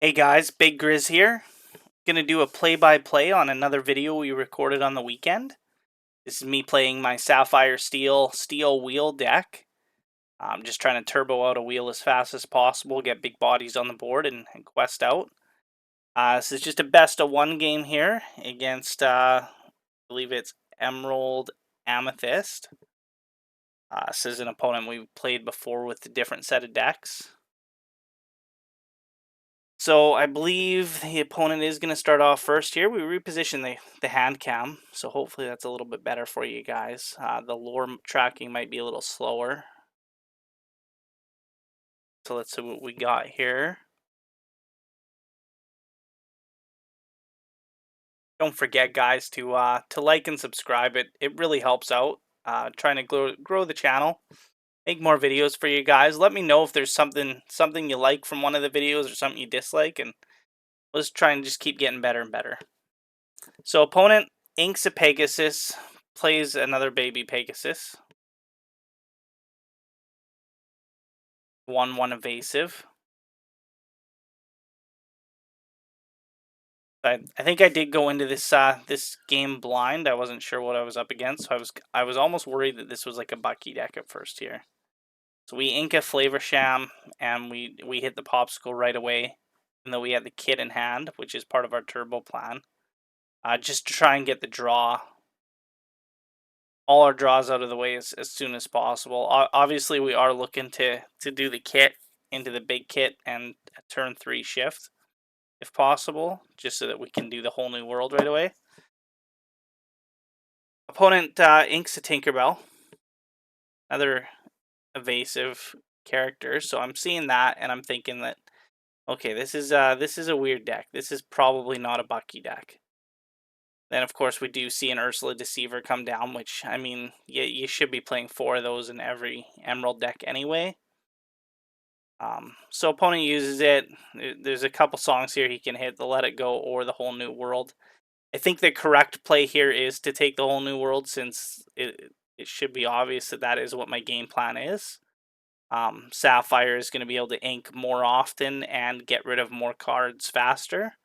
Hey guys, Big Grizz here. Gonna do a play-by-play on another video we recorded on the weekend. This is me playing my Sapphire Steel wheel deck. I'm just trying to turbo out a wheel as fast as possible, get big bodies on the board, and quest out. This is just a best of one game here against, I believe it's Emerald Amethyst. This is an opponent we've played before with a different set of decks. So I believe the opponent is going to start off first here. We reposition the hand cam, so hopefully that's a little bit better for you guys. The lore tracking might be a little slower. So let's see what we got here. Don't forget, guys, to like and subscribe. It really helps out. Trying to grow the channel, make more videos for you guys. Let me know if there's something you like from one of the videos or something you dislike, and let's try and just keep getting better and better. So opponent inks a Pegasus, plays another baby Pegasus. 1/1 evasive. I think I did go into this game blind. I wasn't sure what I was up against, so I was almost worried that this was like a Bucky deck at first here. So we ink a Flavor Sham and we hit the Popsicle right away, even though we had the kit in hand, which is part of our turbo plan. Just to try and get the draw, all our draws out of the way as soon as possible. Obviously, we are looking to do the kit into the big kit and a turn 3 shift, if possible, just so that we can do the whole new world right away. Opponent inks a Tinkerbell, another evasive character. So I'm seeing that, and I'm thinking that, okay, this is a weird deck. This is probably not a Bucky deck. Then of course we do see an Ursula Deceiver come down, which I mean, you should be playing 4 of those in every Emerald deck anyway. So opponent uses it. There's a couple songs here he can hit: the Let It Go or the Whole New World. I think the correct play here is to take the Whole New World, since it should be obvious that that is what my game plan is. Sapphire is going to be able to ink more often and get rid of more cards faster.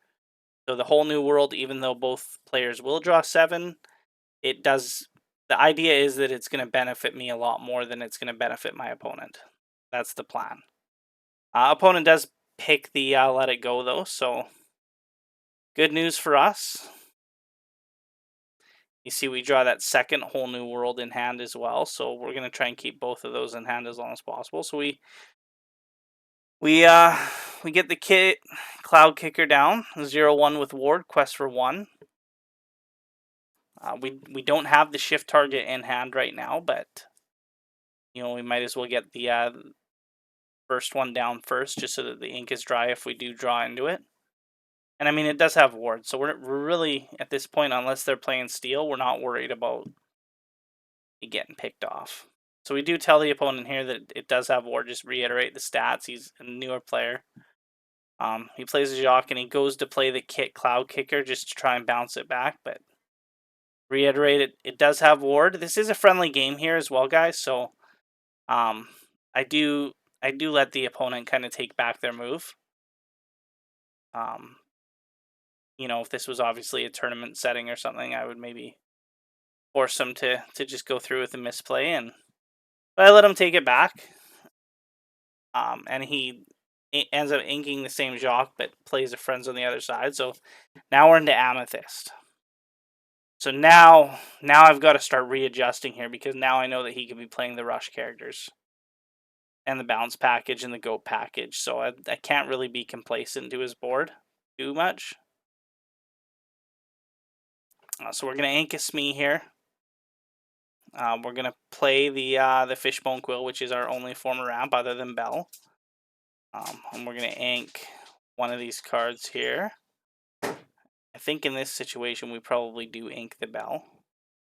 So the Whole New World, even though both players will draw 7, it does. The idea is that it's going to benefit me a lot more than it's going to benefit my opponent. That's the plan. Opponent does pick the Let It Go though, so good news for us. You see we draw that second Whole New World in hand as well, so we're going to try and keep both of those in hand as long as possible. So we get the kit Cloud Kicker down, 0/1 with Ward, quest for 1. We don't have the shift target in hand right now, but you know, we might as well get the first one down first, just so that the ink is dry if we do draw into it. And I mean, it does have Ward, so we're really, at this point, unless they're playing steel, we're not worried about it getting picked off. So we do tell the opponent here that it does have Ward, just reiterate the stats. He's a newer player. He plays a Jacques and he goes to play the kit Cloud Kicker just to try and bounce it back, but reiterate it does have Ward. This is a friendly game here as well, guys, so I do let the opponent kind of take back their move. You know, if this was obviously a tournament setting or something, I would maybe force them to just go through with the misplay, but I let him take it back. And he ends up inking the same Jacques, but plays a Friends on the other side. So now we're into Amethyst. So now I've got to start readjusting here, because now I know that he could be playing the Rush characters and the Bounce package and the Goat package. So I can't really be complacent to his board too much. So we're going to ink a Smee here. We're going to play the Fishbone Quill, which is our only form of ramp other than Bell. And we're going to ink one of these cards here. I think in this situation we probably do ink the Bell.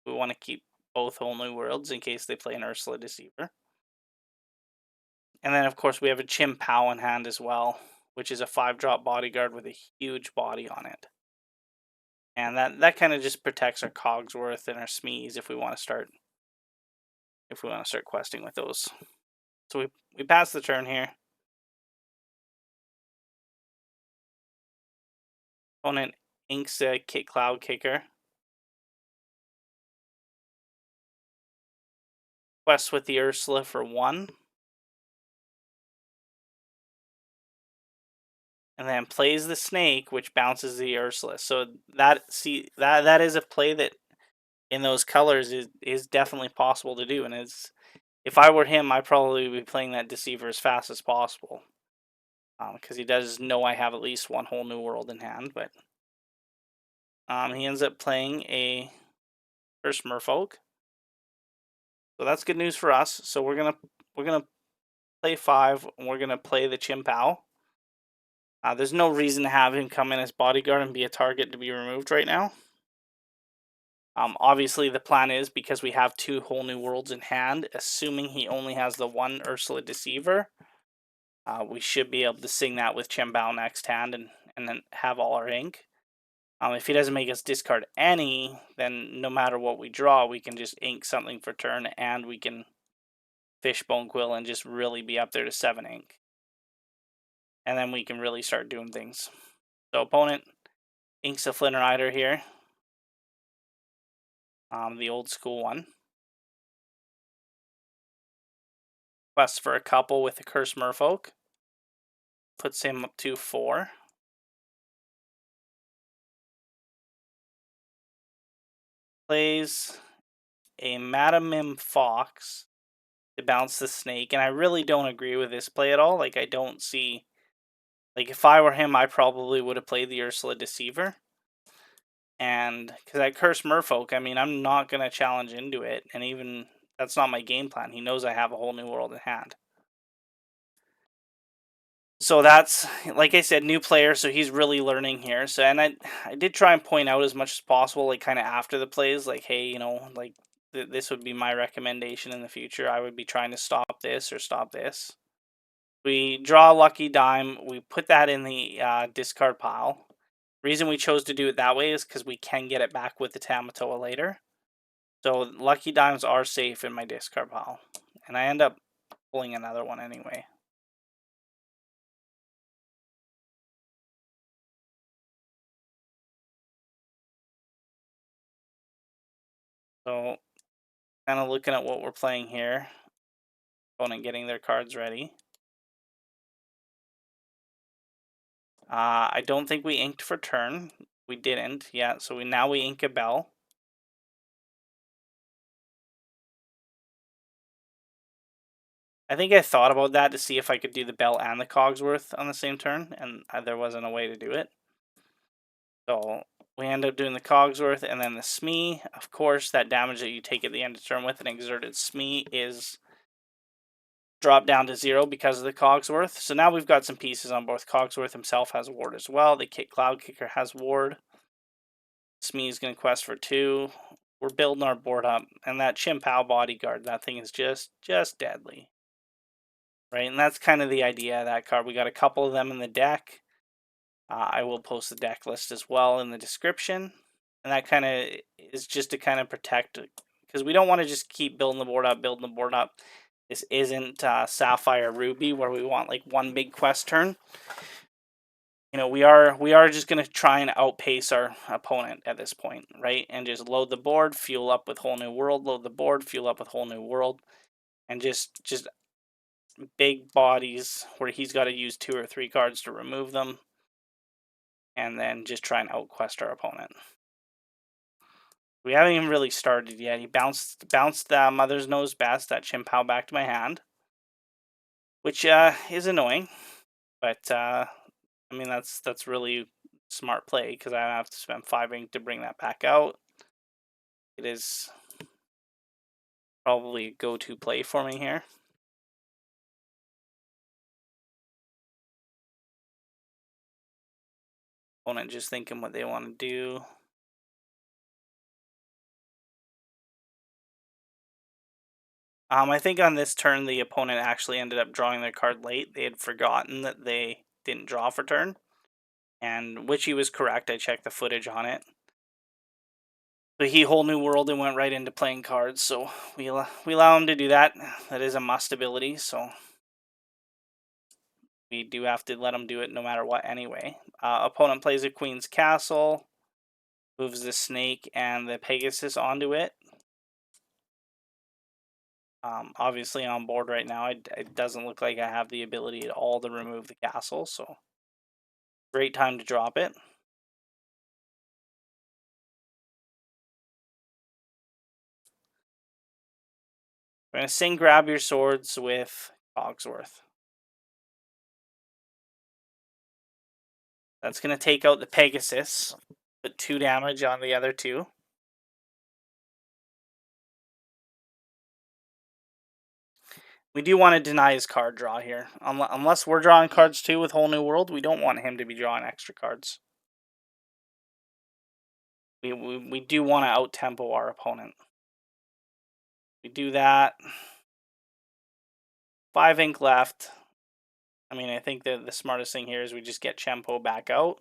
We want to keep both Whole New Worlds in case they play an Ursula Deceiver. And then of course we have a Chim Pow in hand as well, which is a 5-drop bodyguard with a huge body on it. And that kind of just protects our Cogsworth and our Smees if we want to start questing with those. So we pass the turn here. Opponent inks a Cloud Kicker. Quest with the Ursula for 1. And then plays the snake, which bounces the Ursula. So that is a play that in those colors is definitely possible to do. And it's, if I were him, I'd probably be playing that Deceiver as fast as possible. Because he does know I have at least one whole new world in hand. But he ends up playing a first Merfolk. So that's good news for us. So we're gonna play 5, and we're gonna play the Chimpao. There's no reason to have him come in as bodyguard and be a target to be removed right now. Obviously, the plan is, because we have 2 whole new worlds in hand, assuming he only has the 1 Ursula Deceiver, we should be able to sing that with Chimpao next hand and then have all our ink. If he doesn't make us discard any, then no matter what we draw, we can just ink something for turn, and we can Fishbone Quill and just really be up there to 7 ink. And then we can really start doing things. So opponent inks a Flinter Rider here. The old school one. Quest for a couple with a Cursed Merfolk. Puts him up to 4. Plays a Madam Fox to bounce the snake. And I really don't agree with this play at all. Like, I don't see... Like, if I were him, I probably would have played the Ursula Deceiver. And because that Cursed Merfolk, I mean, I'm not going to challenge into it. And even, that's not my game plan. He knows I have a whole new world in hand. So that's, like I said, new player, so he's really learning here. So, and I did try and point out as much as possible, like, kind of after the plays, like, hey, you know, like, this would be my recommendation in the future. I would be trying to stop this or stop this. We draw a lucky dime. We put that in the discard pile. Reason we chose to do it that way is because we can get it back with the Tamatoa later. So lucky dimes are safe in my discard pile. And I end up pulling another one anyway. So kind of looking at what we're playing here. Opponent getting their cards ready. I don't think we inked for turn. We didn't, yeah. So now we ink a bell. I think I thought about that to see if I could do the bell and the Cogsworth on the same turn, and there wasn't a way to do it. So we end up doing the Cogsworth and then the Smee. Of course, that damage that you take at the end of turn with an exerted Smee is dropped down to 0 because of the Cogsworth. So now we've got some pieces on both. Cogsworth himself has ward as well. The Cloud Kicker has ward. Smee's going to quest for 2. We're building our board up. And that Chimpao bodyguard, that thing is just deadly. Right, and that's kind of the idea of that card. We got a couple of them in the deck. I will post the deck list as well in the description. And that kind of is just to kind of protect, because we don't want to just keep building the board up, This isn't Sapphire Ruby where we want like one big quest turn. You know, we are just going to try and outpace our opponent at this point, right? And just load the board, fuel up with whole new world, load the board, fuel up with whole new world, and just big bodies where he's got to use 2 or 3 cards to remove them, and then just try and outquest our opponent. We haven't even really started yet. He bounced Mother's Knows Best, that Chimpao, back to my hand, which is annoying, but I mean that's really smart play because I have to spend 5 ink to bring that back out. It is probably a go-to play for me here. Opponent just thinking what they want to do. I think on this turn, the opponent actually ended up drawing their card late. They had forgotten that they didn't draw for turn, and which he was correct. I checked the footage on it. But he whole new world and went right into playing cards, so we allow him to do that. That is a must ability, so We do have to let him do it no matter what anyway. Opponent plays a Queen's Castle, moves the Snake and the Pegasus onto it. Obviously on board right now, it doesn't look like I have the ability at all to remove the castle, so great time to drop it. We're going to sing Grab Your Swords with Cogsworth. That's going to take out the Pegasus, put 2 damage on the other 2. We do want to deny his card draw here. Unless we're drawing cards too with Whole New World, we don't want him to be drawing extra cards. We do want to out-tempo our opponent. We do that. 5 ink left. I mean, I think the smartest thing here is we just get Chempo back out.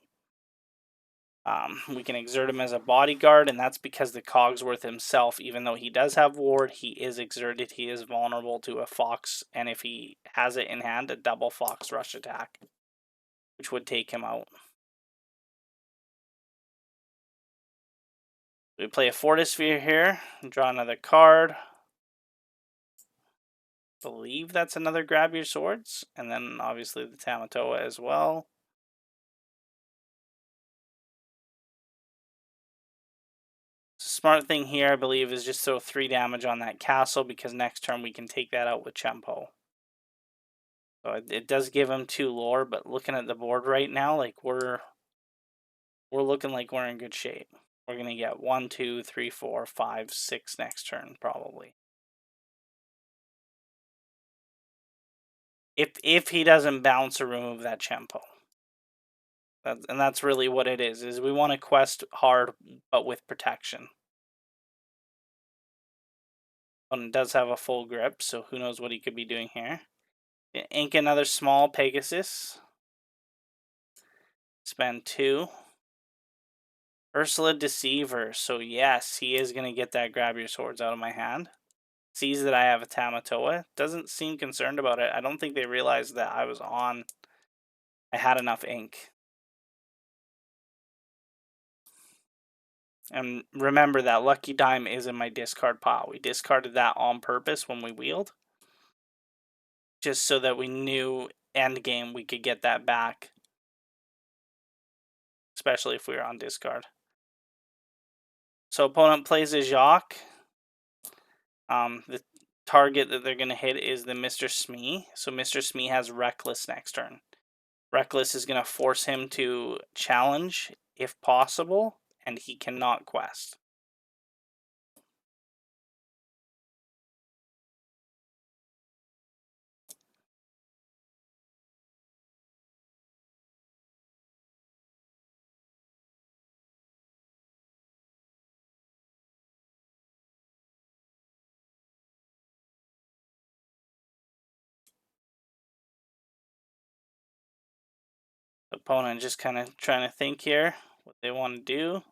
We can exert him as a bodyguard, and that's because the Cogsworth himself, even though he does have ward, he is exerted. He is vulnerable to a Fox, and if he has it in hand, a double Fox rush attack, which would take him out. We play a Fortisphere here, draw another card. Believe that's another Grab Your Swords, and then obviously the Tamatoa as well. Smart thing here, I believe, is just throw 3 damage on that castle, because next turn we can take that out with Chempo. So it does give him 2 lore, but looking at the board right now, like we're looking like we're in good shape. We're gonna get 1, 2, 3, 4, 5, 6 next turn probably. If he doesn't bounce or remove that Chempo. And that's really what it is we want to quest hard but with protection. One does have a full grip, so who knows what he could be doing here. Ink another small Pegasus. Spend 2. Ursula Deceiver. So yes, he is going to get that Grab Your Swords out of my hand. Sees that I have a Tamatoa. Doesn't seem concerned about it. I don't think they realized that I was on. I had enough ink. And remember that Lucky Dime is in my discard pile. We discarded that on purpose when we wheeled, just so that we knew end game we could get that back, especially if we were on discard. So opponent plays a Jacques. The target that they're going to hit is the Mr. Smee. So Mr. Smee has Reckless next turn. Reckless is going to force him to challenge if possible, and he cannot quest. The opponent just kind of trying to think here what they want to do.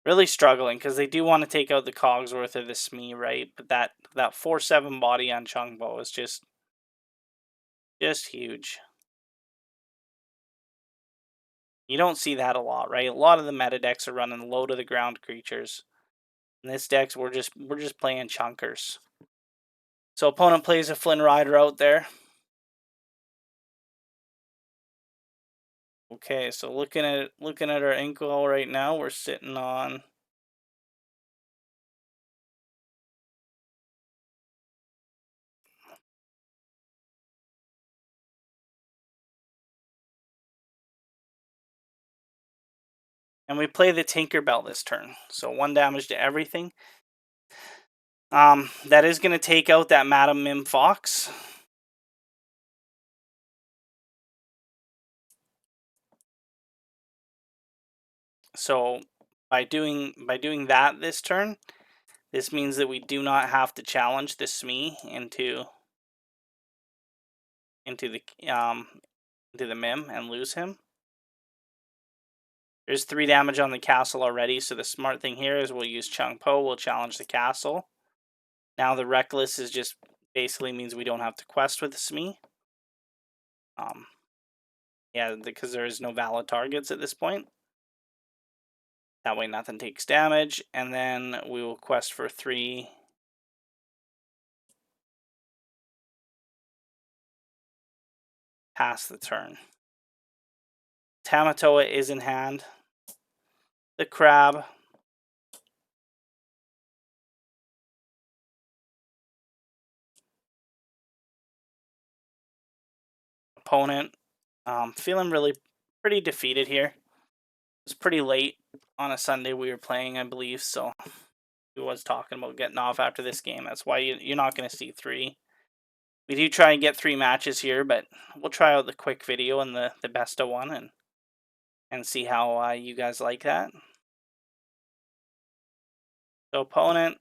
Really struggling because they do want to take out the Cogsworth or the Smee, right? But that 4/7 body on Chungbo is just huge. You don't see that a lot, right? A lot of the meta decks are running low to the ground creatures. In this decks, we're just playing chunkers. So opponent plays a Flynn Rider out there. Okay, so looking at our Inkwell right now, we're sitting on and we play the Tinkerbell this turn. So 1 damage to everything. That is going to take out that Madam Mim Fox. So by doing that this turn, this means that we do not have to challenge the Smee into the Mim and lose him. There's 3 damage on the castle already, so the smart thing here is we'll use Chung Po, we'll challenge the castle. Now the Reckless is just basically means we don't have to quest with Smee. Yeah, because there is no valid targets at this point. That way nothing takes damage, and then we will quest for 3. Pass the turn. Tamatoa is in hand. The crab. Opponent. Feeling really pretty defeated here. It was pretty late on a Sunday we were playing, I believe, so he was talking about getting off after this game. That's why you're not going to see 3. We do try and get 3 matches here, but we'll try out the quick video and the best of one and see how you guys like that. So opponent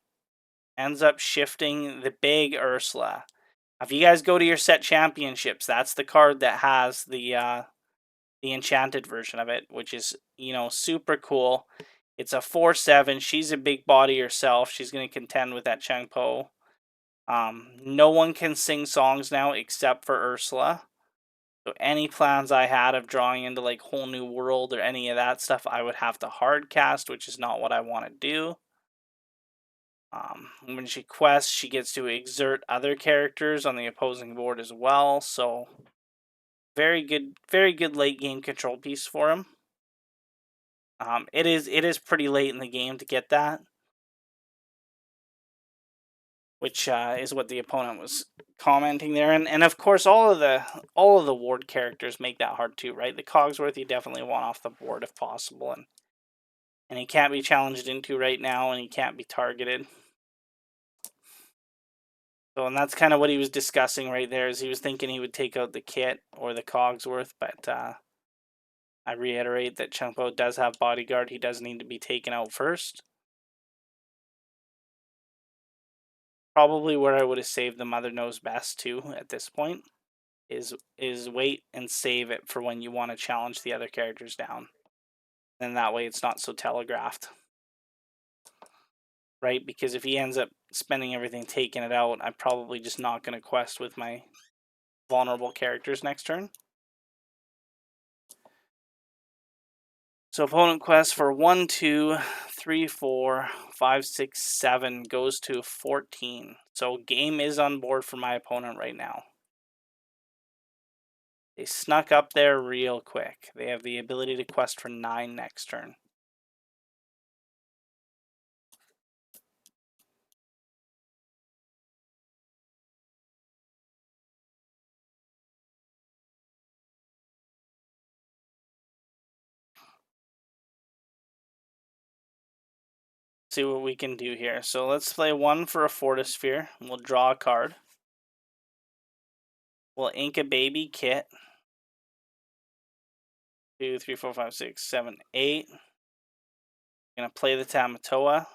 ends up shifting the big Ursula. If you guys go to your set championships, that's the card that has the enchanted version of it, which is, you know, super cool. It's a 4/7. She's a big body herself. She's going to contend with that Chang Po. No one can sing songs now except for Ursula. So any plans I had of drawing into like Whole New World or any of that stuff, I would have to hard cast, which is not what I want to do. When she quests, she gets to exert other characters on the opposing board as well. So very good late game control piece for him. It is pretty late in the game to get that, which is what the opponent was commenting there, and of course all of the ward characters make that hard too, right? The Cogsworth you definitely want off the board if possible, and he can't be challenged into right now, and he can't be targeted. So, and that's kind of what he was discussing right there, is he was thinking he would take out the Kit or the Cogsworth, but I reiterate that Chumpo does have Bodyguard. He does need to be taken out first. Probably where I would have saved the Mother Knows Best too at this point is wait and save it for when you want to challenge the other characters down. And that way it's not so telegraphed. Right? Because if he ends up spending everything taking it out, I'm probably just not going to quest with my vulnerable characters next turn. So opponent quest for 1, 2, 3, 4, 5, 6, 7 goes to 14. So game is on board for my opponent right now. They snuck up there real quick. They have the ability to quest for 9 next turn. See what we can do here. So let's play 1 for a Fortisphere. We'll draw a card. We'll ink a baby Kit. 2, 3, 4, 5, 6, 7, 8. Gonna play the Tamatoa.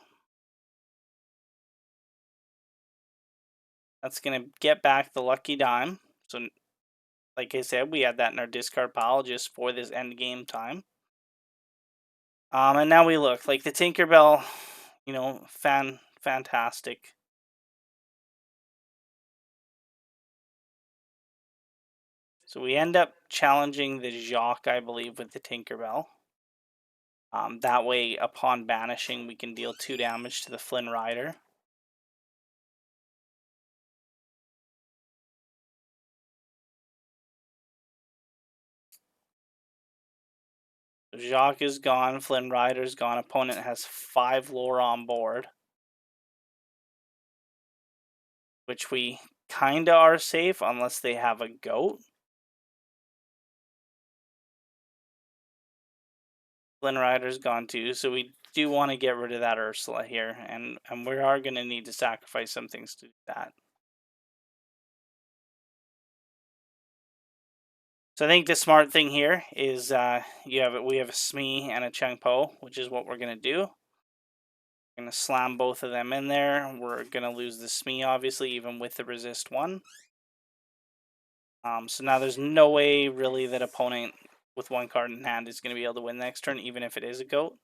That's gonna get back the Lucky Dime. So like I said, we had that in our discard pile just for this end game time. And now we look like the Tinkerbell, you know, fantastic. So we end up challenging the Jacques, I believe, with the Tinkerbell. That way, upon banishing, we can deal 2 damage to the Flynn Rider. Jacques is gone, Flynn Rider's gone. Opponent has 5 lore on board, which we kinda are safe unless they have a goat. Flynn Rider's gone too, so we do want to get rid of that Ursula here, and we are going to need to sacrifice some things to do that. So I think the smart thing here is we have a Smee and a Cheng Po, which is what we're going to do. We're going to slam both of them in there. We're going to lose the Smee, obviously, even with the resist 1. So now there's no way really that opponent with one card in hand is going to be able to win the next turn, even if it is a goat.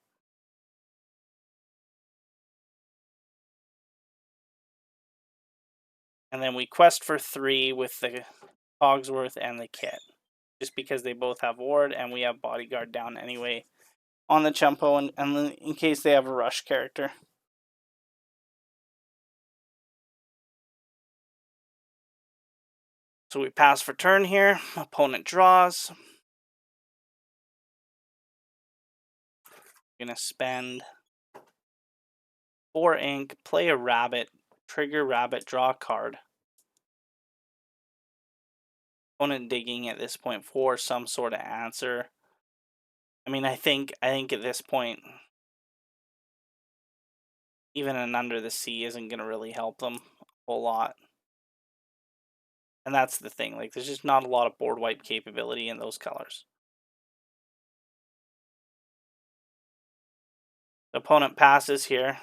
And then we quest for 3 with the Cogsworth and the Kit, just because they both have ward and we have bodyguard down anyway on the Chumpo, and in case they have a rush character. So we pass for turn here. Opponent draws. Gonna spend 4 ink, play a rabbit, trigger rabbit, draw a card. Opponent digging at this point for some sort of answer. I mean, I think at this point, even an Under the Sea isn't gonna really help them a whole lot. And that's the thing, like there's just not a lot of board wipe capability in those colors. The opponent passes here.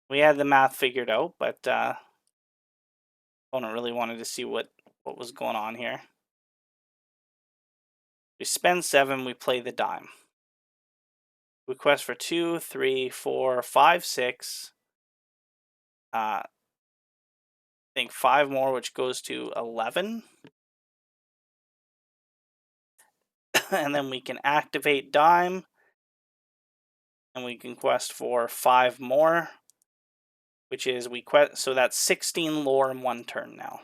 We had the math figured out, but opponent really wanted to see what was going on here. We spend 7, we play the dime. We quest for 2, 3, 4, 5, 6. I think 5 more, which goes to 11. And then we can activate dime. And we can quest for 5 more, which is so that's 16 lore in 1 turn now.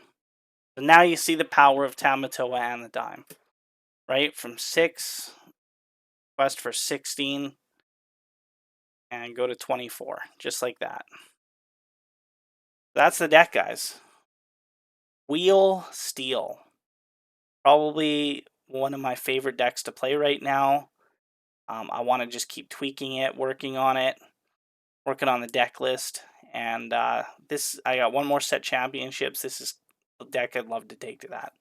So now you see the power of Tamatoa and the dime, right? From 6, quest for 16, and go to 24, just like that. That's the deck, guys. Wheel Steel. Probably one of my favorite decks to play right now. I want to just keep tweaking it, working on it, working on the deck list. And I got one more set championships. This is a deck I'd love to take to that.